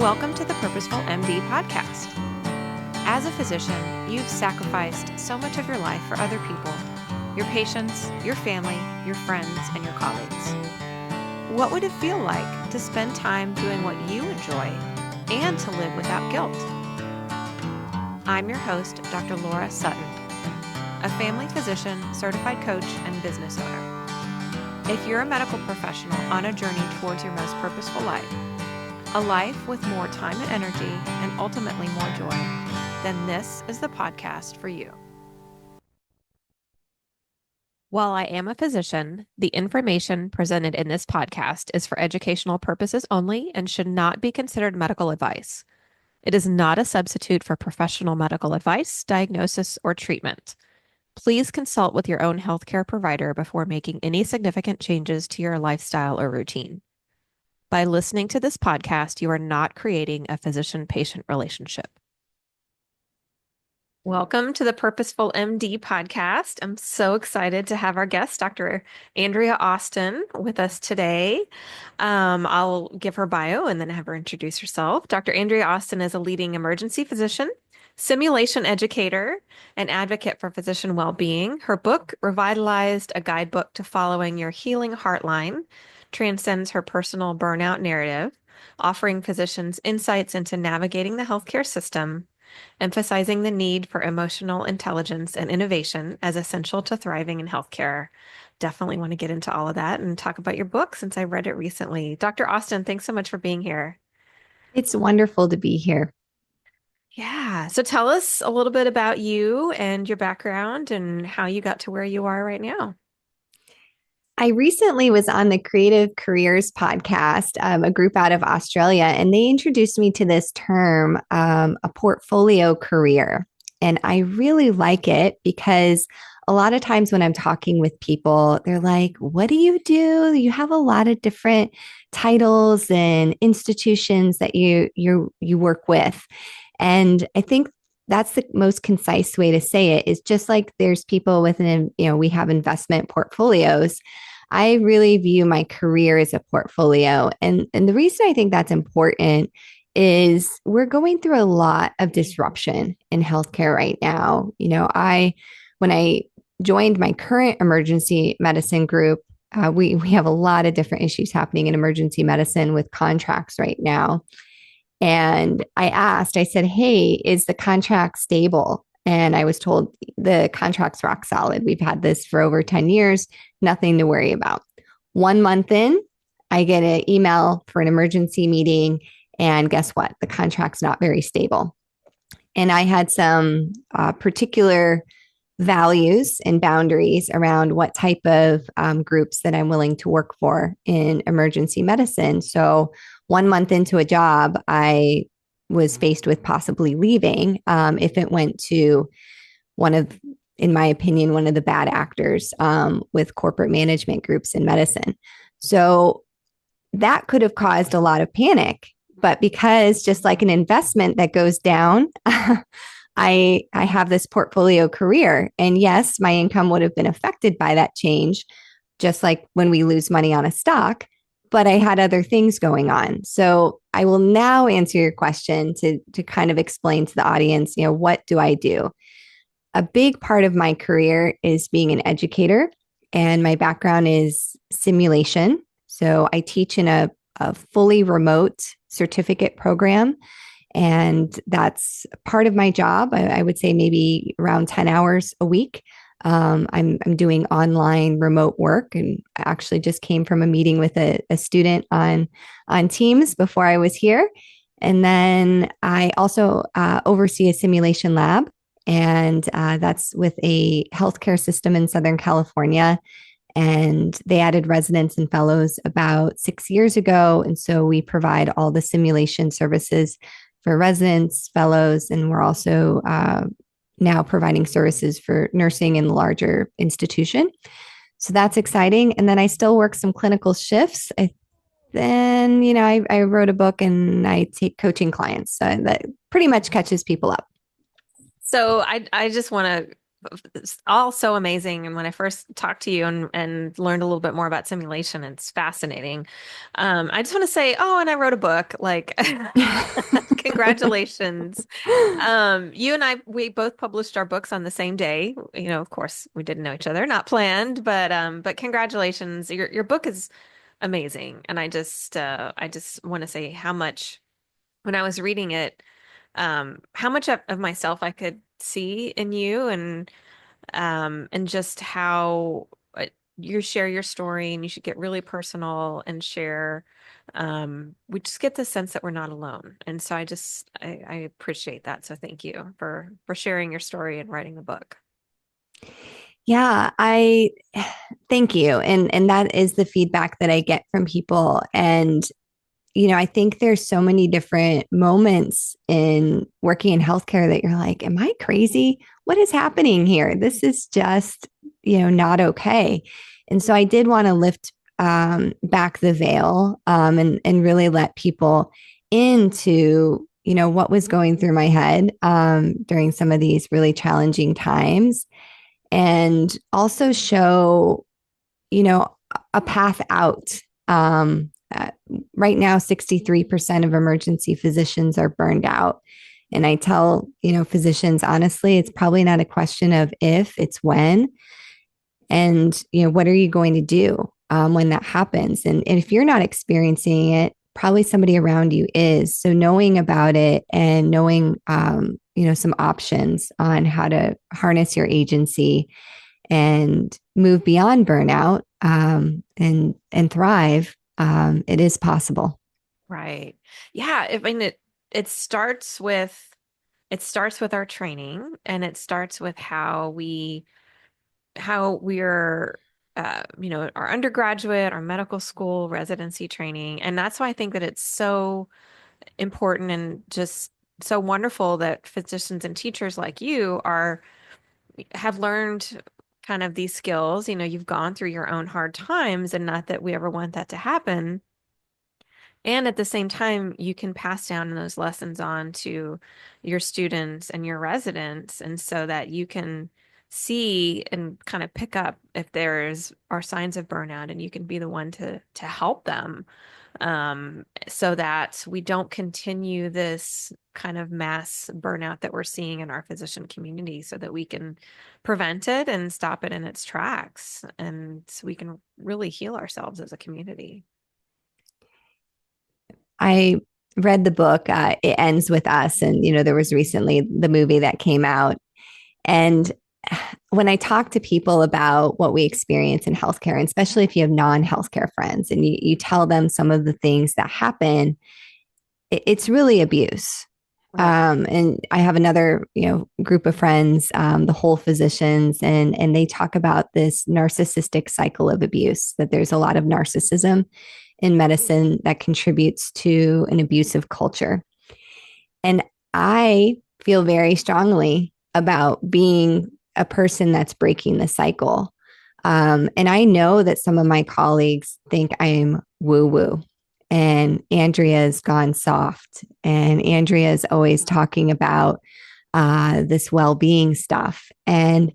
Welcome to the Purposeful MD podcast. As a physician, you've sacrificed so much of your life for other people, your patients, your family, your friends, and your colleagues. What would it feel like to spend time doing what you enjoy and to live without guilt? I'm your host, Dr. Laura Sutton, a family physician, certified coach, and business owner. If you're a medical professional on a journey towards your most purposeful life, a life with more time and energy, and ultimately more joy, then this is the podcast for you. While I am a physician, the information presented in this podcast is for educational purposes only and should not be considered medical advice. It is not a substitute for professional medical advice, diagnosis, or treatment. Please consult with your own healthcare provider before making any significant changes to your lifestyle or routine. By listening to this podcast, you are not creating a physician-patient relationship. Welcome to the Purposeful MD podcast. I'm so excited to have our guest, Dr. Andrea Austin, with us today. I'll give her bio and then have her introduce herself. Dr. Andrea Austin is a leading emergency physician, simulation educator, and advocate for physician well-being. Her book, Revitalized, a Guidebook to Following Your Healing Heartline, transcends her personal burnout narrative, offering physicians insights into navigating the healthcare system, emphasizing the need for emotional intelligence and innovation as essential to thriving in healthcare. Definitely want to get into all of that and talk about your book since I read it recently. Dr. Austin, thanks so much for being here. It's wonderful to be here. Yeah. So tell us a little bit about you and your background and how you got to where you are right now. I recently was on the Creative Careers podcast, a group out of Australia, and they introduced me to this term, a portfolio career. And I really like it because a lot of times when I'm talking with people, they're like, what do? You have a lot of different titles and institutions that you work with. And I think that's the most concise way to say it is just like there's people within, we have investment portfolios. I really view my career as a portfolio. And the reason I think that's important is we're going through a lot of disruption in healthcare right now. When I joined my current emergency medicine group, we have a lot of different issues happening in emergency medicine with contracts right now. And I said, hey, is the contract stable? And I was told the contract's rock solid. We've had this for over 10 years, nothing to worry about. 1 month in, I get an email for an emergency meeting. And guess what? The contract's not very stable. And I had some particular values and boundaries around what type of groups that I'm willing to work for in emergency medicine. So 1 month into a job, I was faced with possibly leaving if it went to in my opinion, one of the bad actors with corporate management groups in medicine. So that could have caused a lot of panic. But because just like an investment that goes down, I have this portfolio career. And yes, my income would have been affected by that change, just like when we lose money on a stock. But I had other things going on. So I will now answer your question to kind of explain to the audience, what do I do? A big part of my career is being an educator, and my background is simulation. So I teach in a fully remote certificate program, and that's part of my job. I would say maybe around 10 hours a week. I'm doing online remote work, and I actually just came from a meeting with a student on Teams before I was here. And then I also oversee a simulation lab, and that's with a healthcare system in Southern California. And they added residents and fellows about 6 years ago. And so we provide all the simulation services for residents, fellows, and we're also now providing services for nursing in the larger institution. So that's exciting. And then I still work some clinical shifts. I wrote a book and I take coaching clients. So that pretty much catches people up. So I just want to it's all so amazing. And when I first talked to you and learned a little bit more about simulation, it's fascinating. I just want to say, oh, and I wrote a book. Like, congratulations. You and I, we both published our books on the same day. You know, of course, we didn't know each other, not planned, but congratulations. Your book is amazing. And I just want to say how much when I was reading it, how much of myself I could see in you and just how you share your story and you should get really personal and share. We just get the sense that we're not alone. And so I appreciate that. So thank you for sharing your story and writing the book. Yeah, I thank you. And that is the feedback that I get from people. And I think there's so many different moments in working in healthcare that you're like, am I crazy? What is happening here? This is just, not okay. And so I did want to lift back the veil and really let people into, what was going through my head during some of these really challenging times and also show, a path out. Right now, 63% of emergency physicians are burned out. And I tell, physicians, honestly, it's probably not a question of if, it's when. And, what are you going to do when that happens? And if you're not experiencing it, probably somebody around you is. So knowing about it and knowing, some options on how to harness your agency and move beyond burnout and thrive, it is possible. Right. Yeah. I mean, it starts it starts with our training and it starts with how we're our undergraduate, our medical school residency training. And that's why I think that it's so important and just so wonderful that physicians and teachers like you are have learned kind of these skills. You know, you've gone through your own hard times, and not that we ever want that to happen. And at the same time, you can pass down those lessons on to your students and your residents, and so that you can see and kind of pick up if there's are signs of burnout, and you can be the one to help them, so that we don't continue this kind of mass burnout that we're seeing in our physician community, so that we can prevent it and stop it in its tracks, and so we can really heal ourselves as a community. I read the book, It Ends With Us. And, there was recently the movie that came out. And when I talk to people about what we experience in healthcare, and especially if you have non healthcare friends and you tell them some of the things that happen, it's really abuse. Right. And I have another, group of friends, the whole physicians, and they talk about this narcissistic cycle of abuse, that there's a lot of narcissism in medicine that contributes to an abusive culture. And I feel very strongly about being a person that's breaking the cycle. And I know that some of my colleagues think I'm woo woo. And Andrea's gone soft. And Andrea's always talking about this well being stuff. And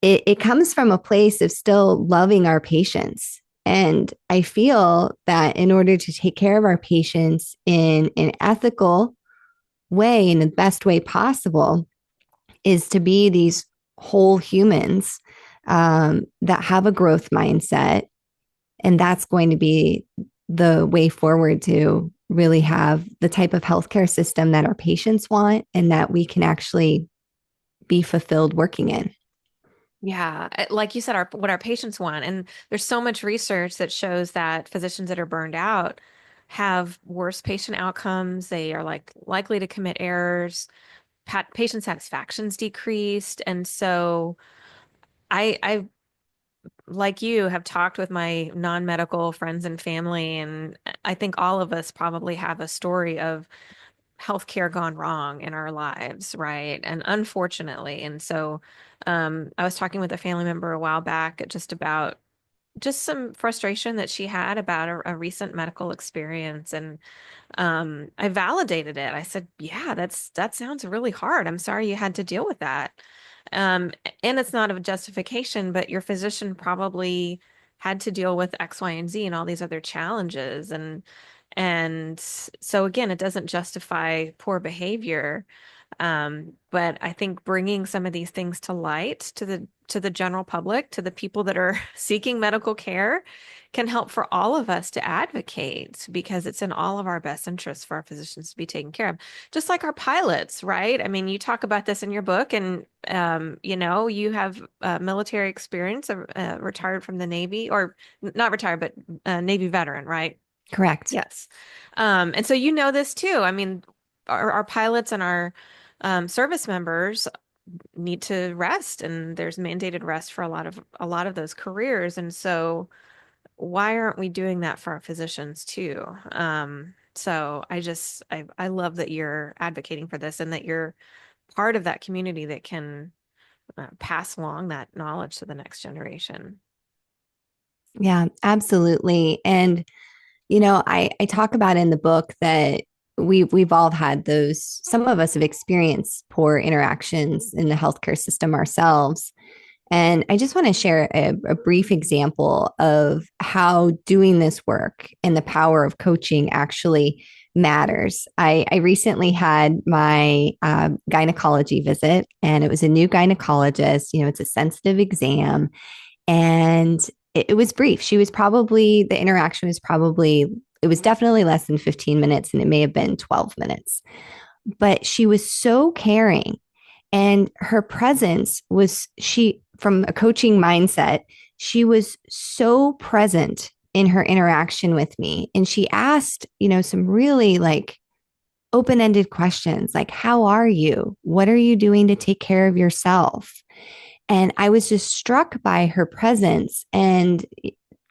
it comes from a place of still loving our patients. And I feel that in order to take care of our patients in an ethical way, in the best way possible, is to be these whole humans that have a growth mindset. And that's going to be the way forward to really have the type of healthcare system that our patients want and that we can actually be fulfilled working in. Yeah, like you said, what our patients want. And there's so much research that shows that physicians that are burned out have worse patient outcomes. They are likely to commit errors. Patient satisfaction's decreased. And so I, like you, have talked with my non-medical friends and family, and I think all of us probably have a story of healthcare gone wrong in our lives, right? And unfortunately, and so I was talking with a family member a while back just about just some frustration that she had about a recent medical experience, and I validated it. I said, "Yeah, that sounds really hard. I'm sorry you had to deal with that." Um, and it's not a justification, but your physician probably had to deal with X, Y, and Z and all these other challenges. And so again, it doesn't justify poor behavior. But I think bringing some of these things to light to the general public, to the people that are seeking medical care, can help for all of us to advocate because it's in all of our best interests for our physicians to be taken care of. Just like our pilots, right? I mean, you talk about this in your book, and you have military experience, retired from the Navy, or not retired, but Navy veteran, right? Correct. Yes. And so you know this too. I mean, our pilots and our service members need to rest, and there's mandated rest for a lot of those careers. And so why aren't we doing that for our physicians too? So I love that you're advocating for this and that you're part of that community that can pass along that knowledge to the next generation. Yeah, absolutely. And I talk about in the book that we've all had those. Some of us have experienced poor interactions in the healthcare system ourselves. And I just want to share a brief example of how doing this work and the power of coaching actually matters. I recently had my gynecology visit, and it was a new gynecologist. It's a sensitive exam, and it was brief. The interaction was probably, it was definitely less than 15 minutes, and it may have been 12 minutes. But she was so caring, and her presence was, from a coaching mindset, she was so present in her interaction with me. And she asked, some really like open ended questions like, how are you? What are you doing to take care of yourself? And I was just struck by her presence. And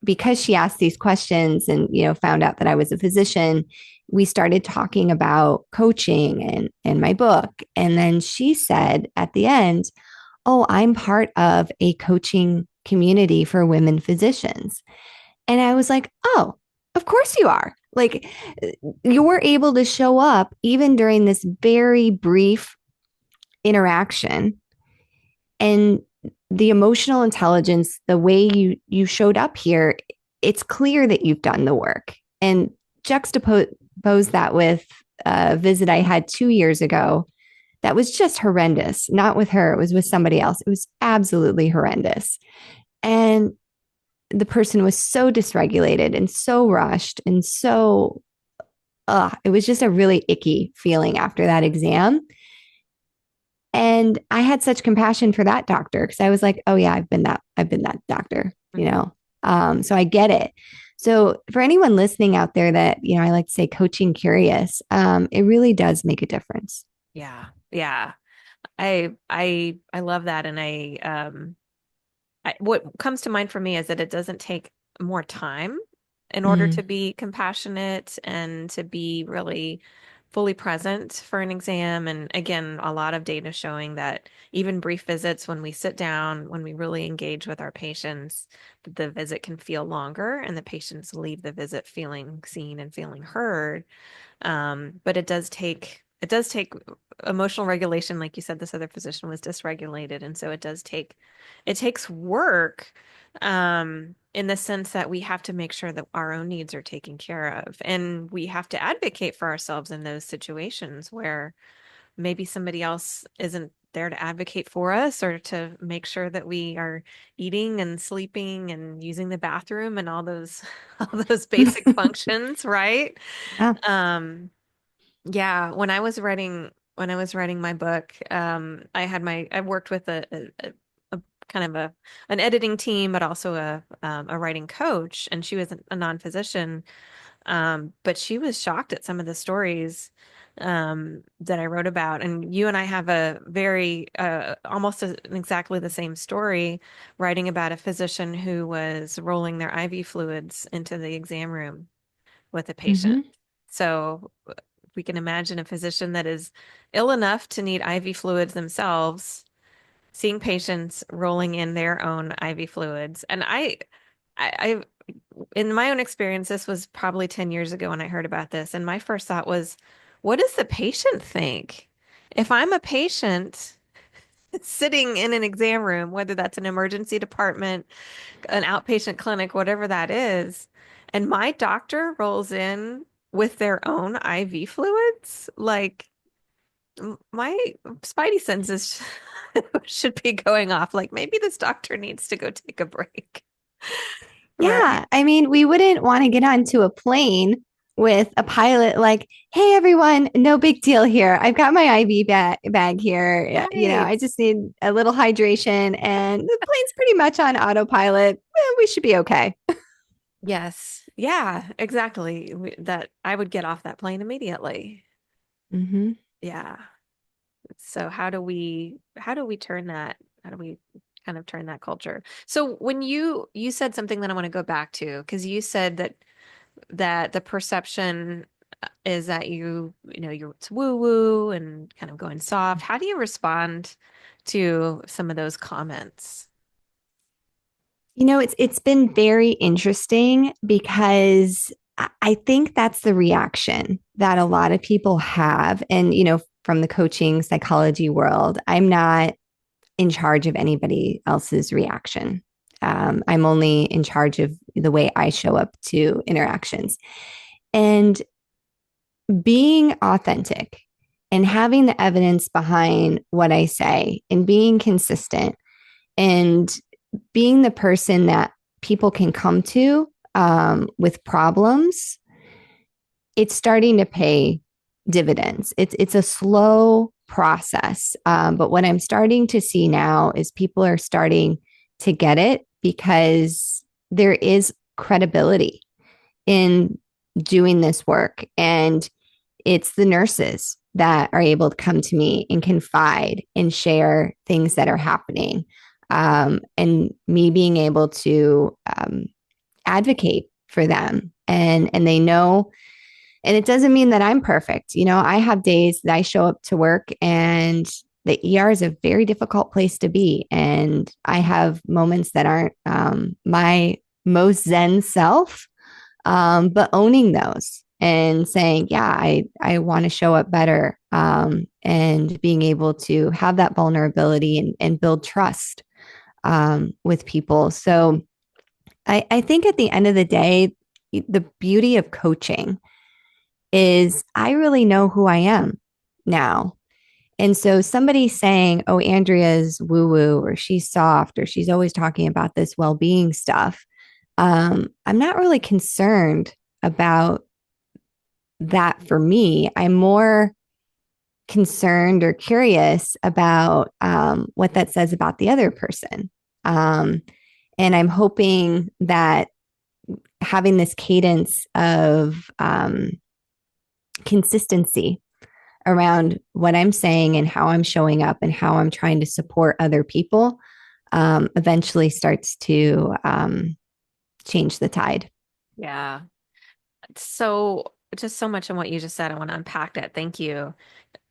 because she asked these questions and, found out that I was a physician, we started talking about coaching and my book. And then she said at the end, oh, I'm part of a coaching community for women physicians. And I was like, oh, of course you are. Like, you're able to show up even during this very brief interaction, and the emotional intelligence, the way you showed up here, it's clear that you've done the work. And juxtapose that with a visit I had 2 years ago that was just horrendous. Not with her, it was with somebody else. It was absolutely horrendous. And the person was so dysregulated and so rushed and so, it was just a really icky feeling after that exam. And I had such compassion for that doctor because I was like, oh yeah, I've been that doctor, Mhm. So I get it. So for anyone listening out there that, I like to say coaching curious, it really does make a difference. Yeah. Yeah. I love that. And what comes to mind for me is that it doesn't take more time in order to Mm, be compassionate and to be really fully present for an exam. And again, a lot of data showing that even brief visits, when we sit down, when we really engage with our patients, the visit can feel longer and the patients leave the visit feeling seen and feeling heard. But it does take emotional regulation. Like you said, this other physician was dysregulated. And so it takes work, in the sense that we have to make sure that our own needs are taken care of. And we have to advocate for ourselves in those situations where maybe somebody else isn't there to advocate for us or to make sure that we are eating and sleeping and using the bathroom and all those all those basic functions, right? yeah. Um, yeah, when I was writing my book, I worked with a kind of an editing team, but also a writing coach, and she was a non-physician, but she was shocked at some of the stories that I wrote about. And you and I have a very exactly the same story, writing about a physician who was rolling their IV fluids into the exam room with a patient. Hmm. So we can imagine a physician that is ill enough to need IV fluids themselves, seeing patients rolling in their own IV fluids. And in my own experience, this was probably 10 years ago when I heard about this. And my first thought was, what does the patient think? If I'm a patient, sitting in an exam room, whether that's an emergency department, an outpatient clinic, whatever that is, and my doctor rolls in with their own IV fluids, like my spidey senses should be going off. Like maybe this doctor needs to go take a break. Yeah. Right. I mean, we wouldn't want to get onto a plane with a pilot like, hey, everyone, no big deal here. I've got my IV bag here. Right. I just need a little hydration and the plane's pretty much on autopilot. We should be okay. Yes. Yeah, exactly. That I would get off that plane immediately. Mm-hmm. Yeah. So how do we turn that? How do we kind of turn that culture? So when you said something that I want to go back to, because you said that the perception is that you know you're it's woo woo and kind of going soft. How do you respond to some of those comments? It's been very interesting because I think that's the reaction that a lot of people have. And, from the coaching psychology world, I'm not in charge of anybody else's reaction. I'm only in charge of the way I show up to interactions. And being authentic and having the evidence behind what I say and being consistent and being the person that people can come to with problems, it's starting to pay dividends. It's a slow process, but what I'm starting to see now is people are starting to get it because there is credibility in doing this work, and it's the nurses that are able to come to me and confide and share things that are happening. And me being able to advocate for them. And they know, and it doesn't mean that I'm perfect. I have days that I show up to work and the ER is a very difficult place to be. And I have moments that aren't my most Zen self, but owning those and saying, yeah, I want to show up better, and being able to have that vulnerability and build trust with people. So I think at the end of the day, the beauty of coaching is I really know who I am now. And so somebody saying, oh, Andrea's woo woo, or she's soft, or she's always talking about this well being stuff, I'm not really concerned about that for me. I'm more concerned or curious about what that says about the other person. Um, and I'm hoping that having this cadence of consistency around what I'm saying and how I'm showing up and how I'm trying to support other people eventually starts to change the tide. Yeah. So just so much in what you just said. I want to unpack that. Thank you.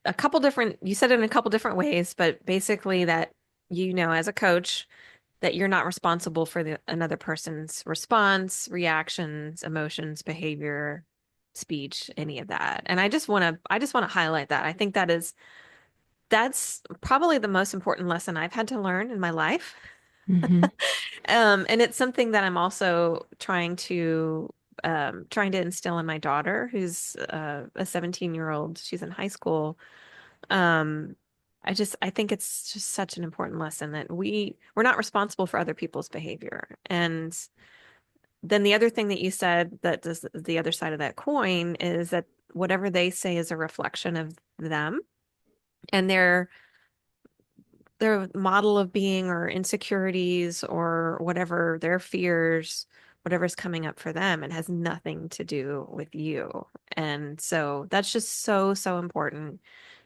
You said it in a couple different ways, but basically that as a coach that you're not responsible for another person's response, reactions, emotions, behavior, speech, any of that. And I just want to highlight that. I think that's probably the most important lesson I've had to learn in my life. Mm-hmm. And it's something that I'm also trying to instill in my daughter, who's a 17-year-old. She's in high school. Um, I think it's just such an important lesson that we're not responsible for other people's behavior. And then the other thing that you said that does the other side of that coin is that whatever they say is a reflection of them and their model of being or insecurities or whatever their fears, whatever's coming up for them, it has nothing to do with you. And so that's just so, so important.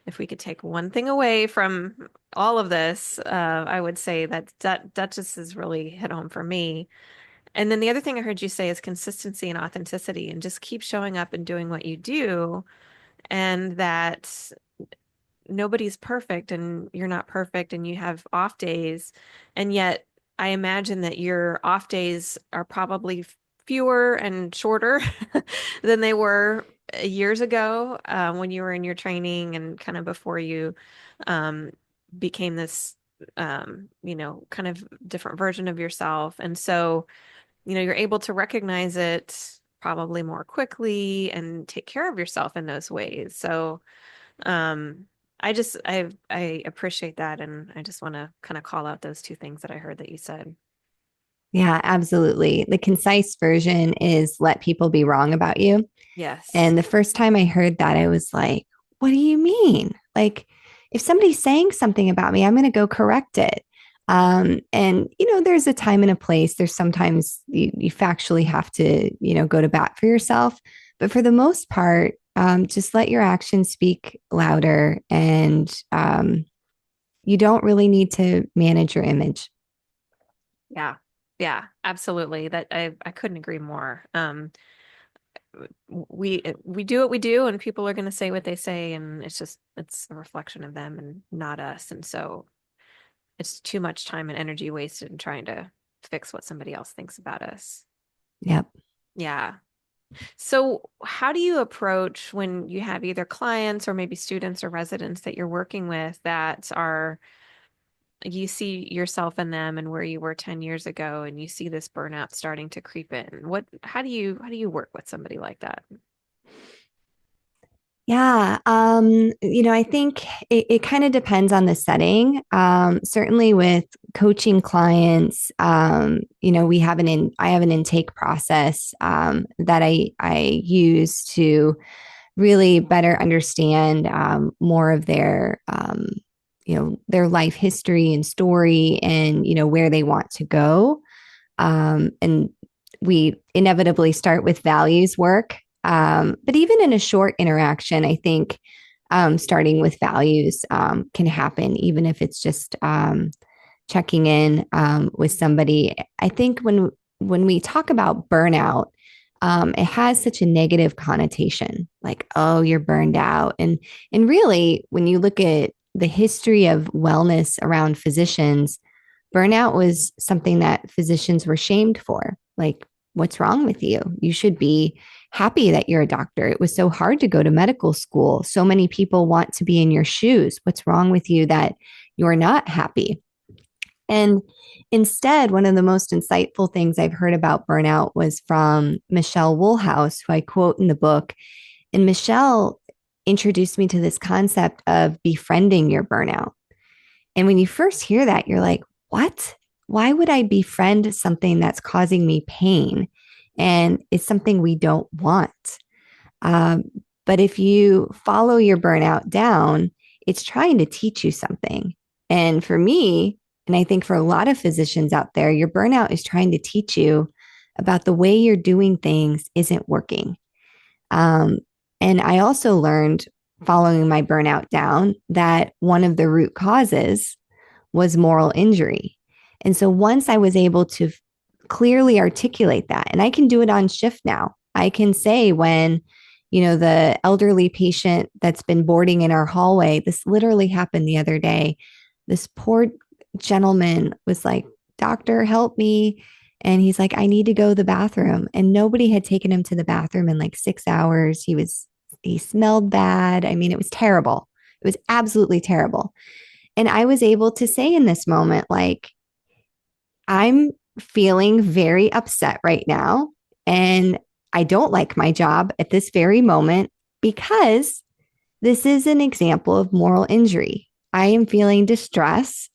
If we could take one thing away from all of this, I would say that just has really hit home for me. And then the other thing I heard you say is consistency and authenticity, and just keep showing up and doing what you do, and that nobody's perfect and you're not perfect and you have off days. And yet I imagine that your off days are probably fewer and shorter than they were years ago, when you were in your training and kind of before you um, became this. kind of different version of yourself. And so, you're able to recognize it probably more quickly and take care of yourself in those ways. So, um, I appreciate that. And I just want to kind of call out those two things that I heard that you said. Yeah, absolutely. The concise version is let people be wrong about you. Yes. And the first time I heard that, I was like, what do you mean? Like, if somebody's saying something about me, I'm going to go correct it. There's a time and a place. There's sometimes you factually have to, go to bat for yourself. But for the most part, just let your actions speak louder. And you don't really need to manage your image. Yeah. Yeah, absolutely. That I couldn't agree more. We do what we do, and people are going to say what they say, and it's a reflection of them and not us. And so it's too much time and energy wasted in trying to fix what somebody else thinks about us. Yep. Yeah. So how do you approach when you have either clients or maybe students or residents that you're working with that are you see yourself in them and where you were 10 years ago and you see this burnout starting to creep in? How do you work with somebody like that? Yeah. I think it kind of depends on the setting. Certainly with coaching clients, I have an intake process that I use to really better understand more of their life history and story and, where they want to go. And we inevitably start with values work. But even in a short interaction, I think starting with values can happen, even if it's just checking in with somebody. I think when we talk about burnout, it has such a negative connotation, like, oh, you're burned out. And really, when you look at the history of wellness around physicians, burnout was something that physicians were shamed for. Like, what's wrong with you? You should be happy that you're a doctor. It was so hard to go to medical school. So many people want to be in your shoes. What's wrong with you that you're not happy? And instead, one of the most insightful things I've heard about burnout was from Michelle Woolhouse, who I quote in the book. And Michelle introduced me to this concept of befriending your burnout. And when you first hear that, you're like, what? Why would I befriend something that's causing me pain? And it's something we don't want. Um, but if you follow your burnout down, it's trying to teach you something. And for me, and I think for a lot of physicians out there, your burnout is trying to teach you about the way you're doing things isn't working. Um, and I also learned following my burnout down that one of the root causes was moral injury. And so once I was able to clearly articulate that, and I can do it on shift now, I can say when, the elderly patient that's been boarding in our hallway, this literally happened the other day. This poor gentleman was like, Doctor, help me. And he's like, I need to go to the bathroom. And nobody had taken him to the bathroom in like 6 hours. He smelled bad. I mean, it was terrible. It was absolutely terrible. And I was able to say in this moment, like, I'm feeling very upset right now. And I don't like my job at this very moment because this is an example of moral injury. I am feeling distress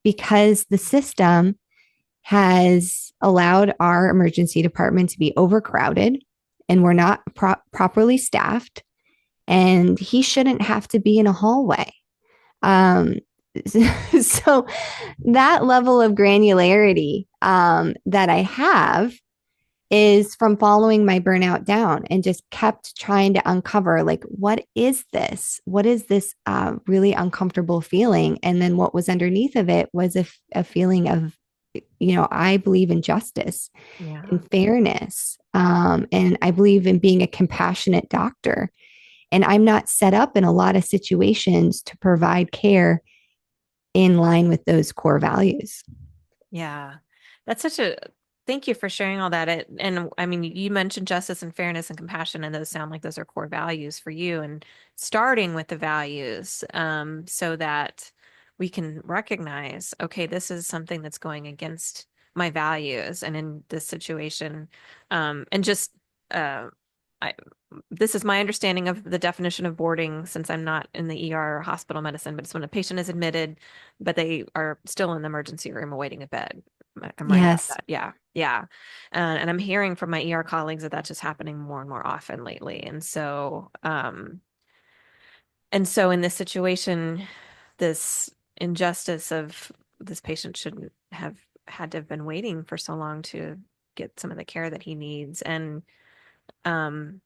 because the system has allowed our emergency department to be overcrowded and we're not properly staffed. And he shouldn't have to be in a hallway. Um, so that level of granularity that I have is from following my burnout down and just kept trying to uncover, like, what is this? What is this really uncomfortable feeling? And then what was underneath of it was a feeling of, I believe in justice Yeah. and fairness. And I believe in being a compassionate doctor. And I'm not set up in a lot of situations to provide care in line with those core values. Yeah. That's such a thank you for sharing all that. And I mean, you mentioned justice and fairness and compassion, and those sound like those are core values for you. And starting with the values, so that we can recognize, okay, this is something that's going against my values. And in this situation, and just, uh, I, this is my understanding of the definition of boarding since I'm not in the ER or hospital medicine, but it's when a patient is admitted, but they are still in the emergency room awaiting a bed. I'm right about Yes. that. Yeah. Yeah. And I'm hearing from my ER colleagues that that's just happening more and more often lately. And so in this situation, this injustice of this patient shouldn't have had to have been waiting for so long to get some of the care that he needs. And um,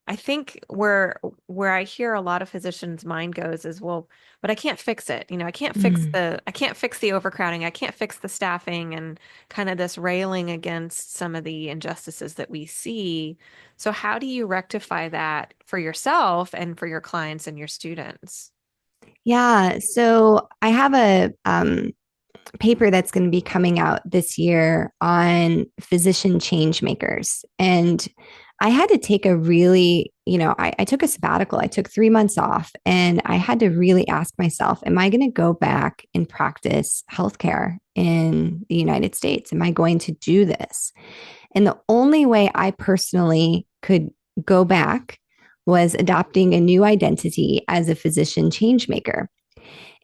I think where I hear a lot of physicians' mind goes is, well, but I can't fix it. Mm. I can't fix the overcrowding. I can't fix the staffing and kind of this railing against some of the injustices that we see. So how do you rectify that for yourself and for your clients and your students? Yeah. So I have a paper that's going to be coming out this year on physician change makers. And I had to take a really, I took a sabbatical. I took 3 months off and I had to really ask myself, am I going to go back and practice healthcare in the United States? Am I going to do this? And the only way I personally could go back was adopting a new identity as a physician change maker.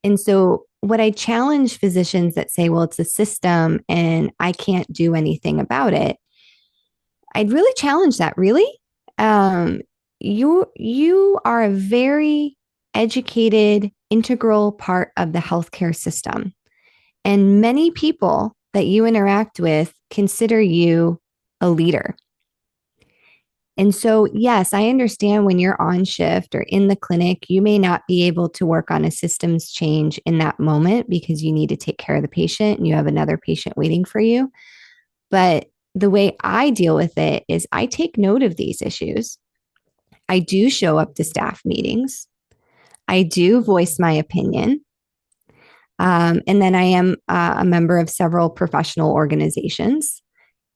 And so, what I challenge physicians that say, well, it's a system and I can't do anything about it, I'd really challenge that. Really? Um, you are a very educated, integral part of the healthcare system. And many people that you interact with consider you a leader. And so, yes, I understand when you're on shift or in the clinic, you may not be able to work on a systems change in that moment because you need to take care of the patient and you have another patient waiting for you. But the way I deal with it is I take note of these issues. I do show up to staff meetings. I do voice my opinion. And then I am a member of several professional organizations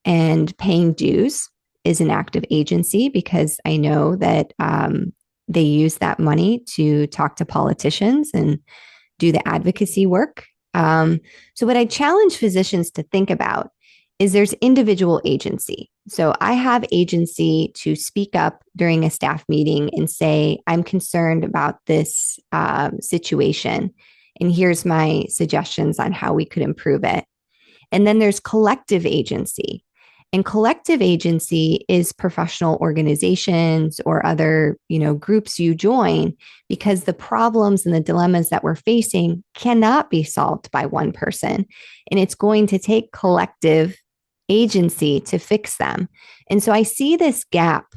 and paying dues is an active agency because I know that they use that money to talk to politicians and do the advocacy work. So, what I challenge physicians to think about is there's individual agency. So, I have agency to speak up during a staff meeting and say, I'm concerned about this situation. And here's my suggestions on how we could improve it. And then there's collective agency. And collective agency is professional organizations or other, groups you join because the problems and the dilemmas that we're facing cannot be solved by one person. And it's going to take collective agency to fix them. And so I see this gap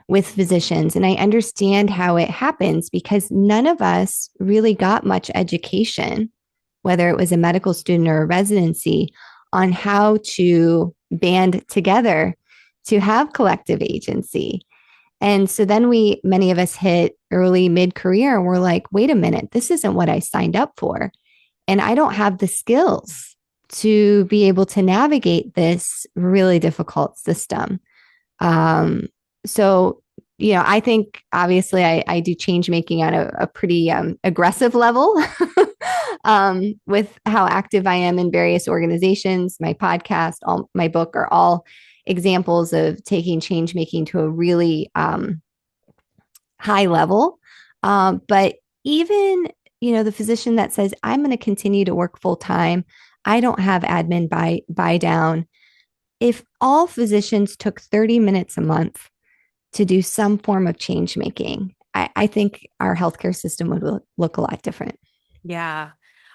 with physicians, and I understand how it happens because none of us really got much education, whether it was a medical student or a residency, on how to band together to have collective agency. And so then many of us hit early mid career and we're like, wait a minute, this isn't what I signed up for. And I don't have the skills to be able to navigate this really difficult system. Um, so, I think obviously I do change making at a pretty aggressive level with how active I am in various organizations. My podcast, all my book are all examples of taking change making to a really high level. But even, the physician that says, I'm going to continue to work full time, I don't have admin buy down. If all physicians took 30 minutes a month to do some form of change making, I think our healthcare system would look a lot different. Yeah,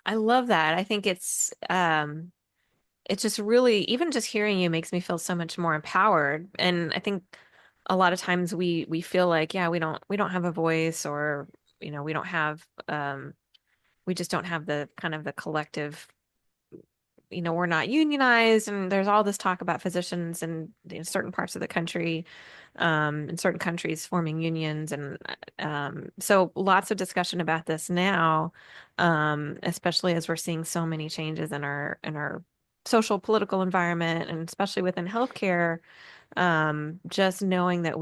I love that. I think it's just really, even just hearing you makes me feel so much more empowered. And I think a lot of times we feel like, yeah, we don't have a voice, or we don't have we just don't have the kind of the collective, we're not unionized, and there's all this talk about physicians and in certain parts of the country, in certain countries forming unions, and so lots of discussion about this now, especially as we're seeing so many changes in our social political environment, and especially within healthcare, just knowing that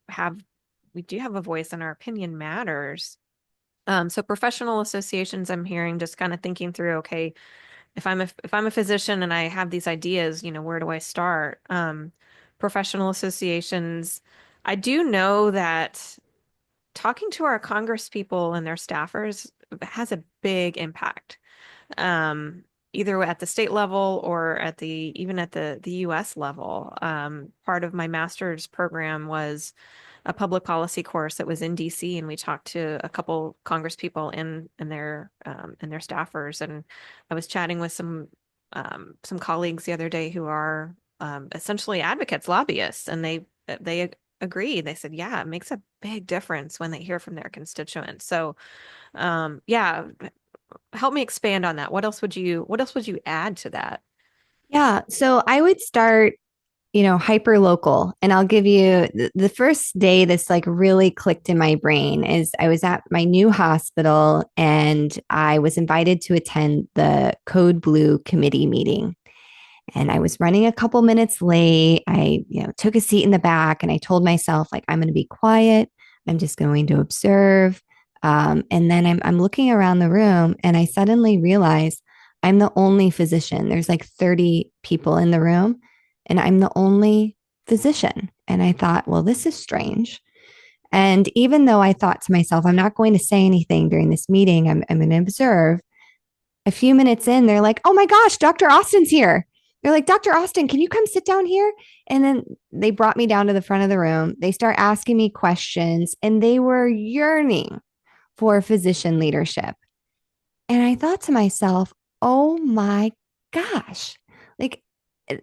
have we do have a voice and our opinion matters. So professional associations, I'm hearing, just kind of thinking through, okay, if I'm a physician and I have these ideas, where do I start? Professional associations, I do know that talking to our Congress people and their staffers has a big impact. um, Either at the state level or even at the US level. Part of my master's program was a public policy course that was in DC, and we talked to a couple Congress people and their staffers. And I was chatting with some colleagues the other day who are essentially advocates, lobbyists, and they agree. They said, yeah, it makes a big difference when they hear from their constituents. So yeah, help me expand on that. What else would you add to that? Yeah. So I would start, hyper local. And I'll give you the first day this like really clicked in my brain is I was at my new hospital and I was invited to attend the Code Blue committee meeting. And I was running a couple minutes late. I, took a seat in the back and I told myself, like, I'm going to be quiet. I'm just going to observe. And then I'm looking around the room and I suddenly realize I'm the only physician. There's like 30 people in the room and I'm the only physician. And I thought, well, this is strange. And even though I thought to myself, I'm not going to say anything during this meeting, I'm going to observe, a few minutes in, they're like, oh my gosh, Dr. Austin's here. They're like, Dr. Austin, can you come sit down here? And then they brought me down to the front of the room. They start asking me questions and they were yearning for physician leadership. And I thought to myself, oh my gosh, like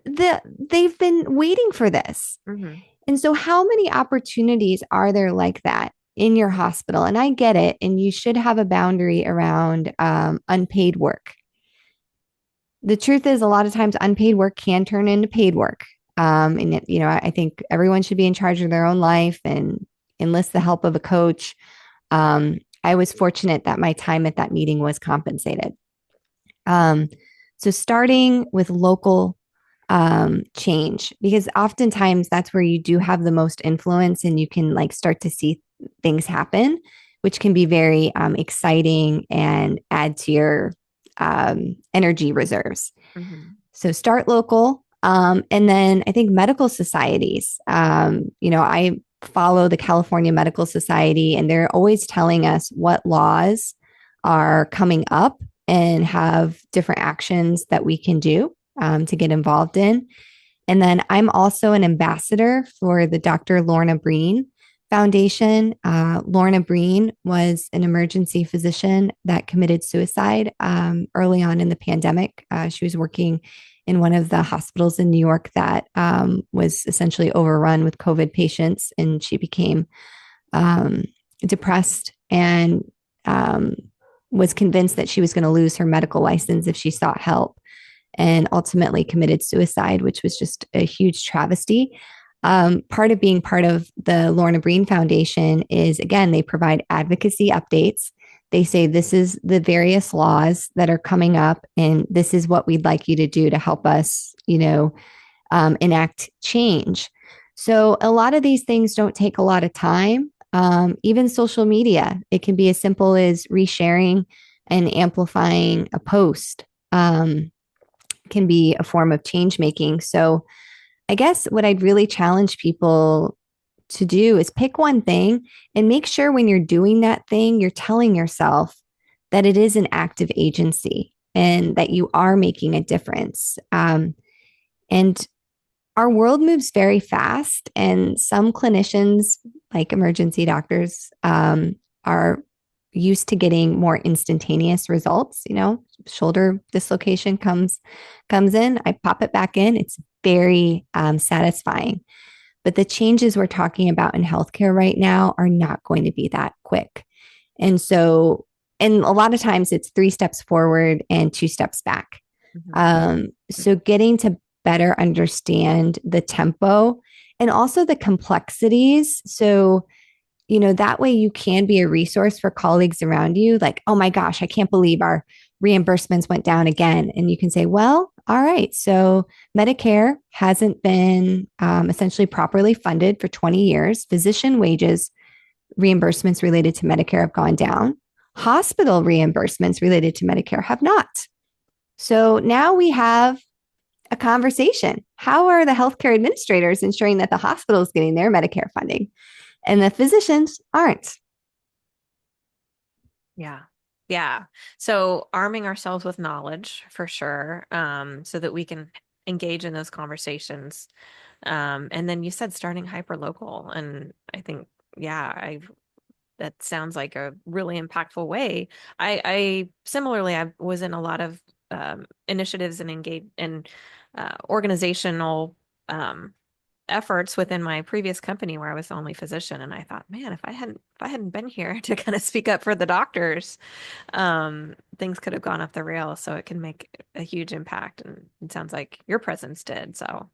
they've been waiting for this. Hmm. And so, how many opportunities are there like that in your hospital? And I get it. And you should have a boundary around unpaid work. The truth is, a lot of times unpaid work can turn into paid work. I think everyone should be in charge of their own life and enlist the help of a coach. I was fortunate that my time at that meeting was compensated. Um, so starting with local change, because oftentimes that's where you do have the most influence and you can like start to see things happen, which can be very exciting and add to your energy reserves. Hmm. So start local. And then I think medical societies, I follow the California Medical Society, and they're always telling us what laws are coming up and have different actions that we can do to get involved in. And then I'm also an ambassador for the Dr. Lorna Breen Foundation. Lorna Breen was an emergency physician that committed suicide early on in the pandemic. She was working in one of the hospitals in New York that was essentially overrun with COVID patients, and she became depressed and was convinced that she was going to lose her medical license if she sought help, and ultimately committed suicide, which was just a huge travesty. Part of being part of the Lorna Breen Foundation is, again, they provide advocacy updates. They say, this is the various laws that are coming up, and this is what we'd like you to do to help us, enact change. So a lot of these things don't take a lot of time. Even social media, it can be as simple as resharing and amplifying a post. Can be a form of change making. So I guess what I'd really challenge people to do is pick one thing and make sure when you're doing that thing, you're telling yourself that it is an active agency and that you are making a difference. And our world moves very fast, and some clinicians, like emergency doctors, are used to getting more instantaneous results. Shoulder dislocation comes in, I pop it back in. It's very satisfying. But the changes we're talking about in healthcare right now are not going to be that quick. And so, and a lot of times it's 3 steps forward and 2 steps back. Hmm. So getting to better understand the tempo and also the complexities. So, that way you can be a resource for colleagues around you. Like, oh my gosh, I can't believe our reimbursements went down again. And you can say, well, all right, so Medicare hasn't been essentially properly funded for 20 years. Physician wages reimbursements related to Medicare have gone down. Hospital reimbursements related to Medicare have not. So now we have a conversation. How are the healthcare administrators ensuring that the hospital is getting their Medicare funding and the physicians aren't? Yeah. Yeah. So arming ourselves with knowledge for sure, so that we can engage in those conversations. And then you said starting hyper local. And I think, yeah, that sounds like a really impactful way. I similarly, I was in a lot of initiatives and engage in organizational um, efforts within my previous company where I was the only physician, and I thought, man, if I hadn't been here to kind of speak up for the doctors, things could have gone off the rails. So it can make a huge impact, and it sounds like your presence did. So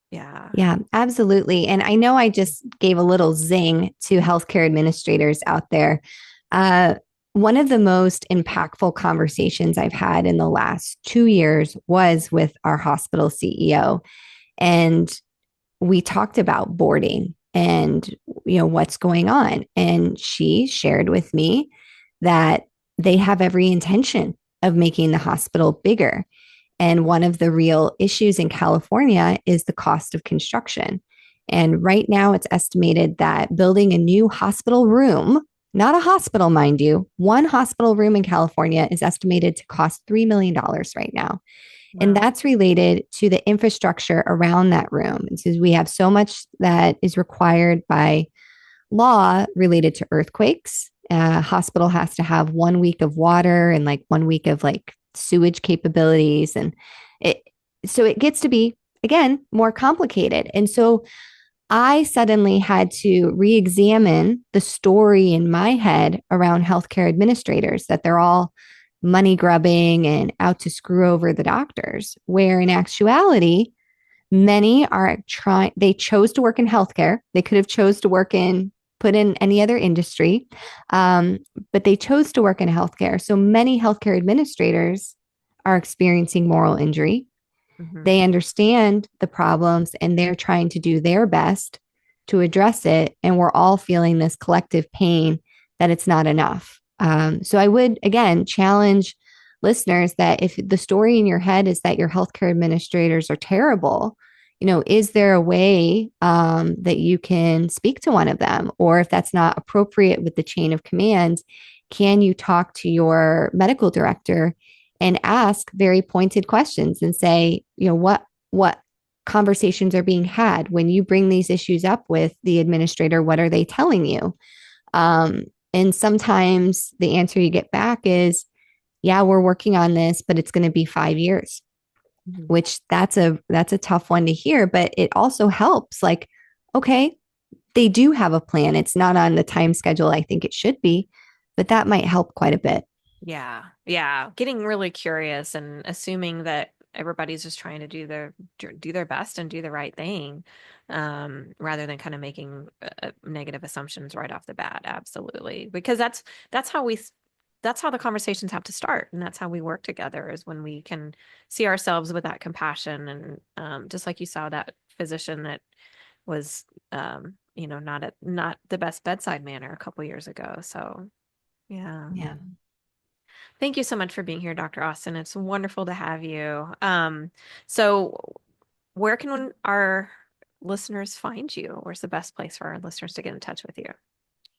yeah. Yeah, absolutely. And I know I just gave a little zing to healthcare administrators out there. Uh, One of the most impactful conversations I've had in the last 2 years was with our hospital CEO. And we talked about boarding and what's going on. And she shared with me that they have every intention of making the hospital bigger. And one of the real issues in California is the cost of construction. And right now, it's estimated that building a new hospital room, not a hospital, mind you, one hospital room in California is estimated to cost $3 million right now. And Wow. that's related to the infrastructure around that room. And so we have so much that is required by law related to earthquakes. Hospital has to have 1 week of water and like 1 week of like sewage capabilities. And it, so it gets to be, again, more complicated. And so I suddenly had to re examine the story in my head around healthcare administrators that they're all money grubbing and out to screw over the doctors, where in actuality, many are trying, they chose to work in healthcare. They could have chose to work in, put in any other industry, but they chose to work in healthcare. So many healthcare administrators are experiencing moral injury. Hmm. They understand the problems and they're trying to do their best to address it. And we're all feeling this collective pain that it's not enough. So I would, again, challenge listeners that if the story in your head is that your healthcare administrators are terrible, is there a way that you can speak to one of them? Or if that's not appropriate with the chain of command, can you talk to your medical director and ask very pointed questions and say, what conversations are being had when you bring these issues up with the administrator? What are they telling you? And sometimes the answer you get back is, yeah, we're working on this, but it's going to be 5 years, Hmm. which that's a tough one to hear, but it also helps. Like, okay, they do have a plan. It's not on the time schedule I think it should be, but that might help quite a bit. Yeah. Yeah. Getting really curious and assuming that everybody's just trying to do their best and do the right thing, rather than kind of making negative assumptions right off the bat. Absolutely. Because that's how that's how the conversations have to start. And that's how we work together, is when we can see ourselves with that compassion. And just like you saw that physician that was, not the best bedside manner a couple years ago. So yeah. Yeah. Thank you so much for being here, Dr. Austin. It's wonderful to have you. So where can our listeners find you? Where's the best place for our listeners to get in touch with you?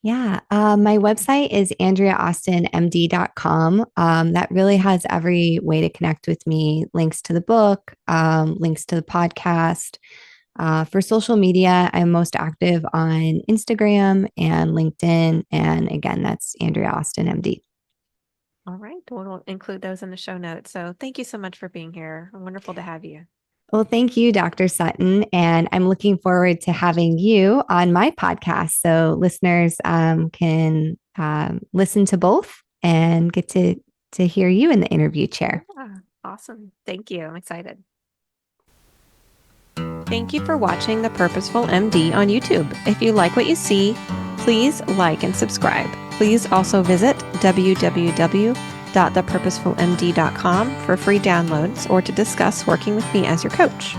Yeah. My website is andreaaustinmd.com. That really has every way to connect with me, links to the book, links to the podcast. For social media, I'm most active on Instagram and LinkedIn. And again, that's Andrea Austin, MD. All right. We'll include those in the show notes. So thank you so much for being here. Wonderful to have you. Well, thank you, Dr. Sutton. And I'm looking forward to having you on my podcast so listeners can listen to both and get to hear you in the interview chair. Yeah, awesome. Thank you. I'm excited. Thank you for watching The Purposeful MD on YouTube. If you like what you see, please like and subscribe. Please also visit www.thepurposefulmd.com for free downloads or to discuss working with me as your coach.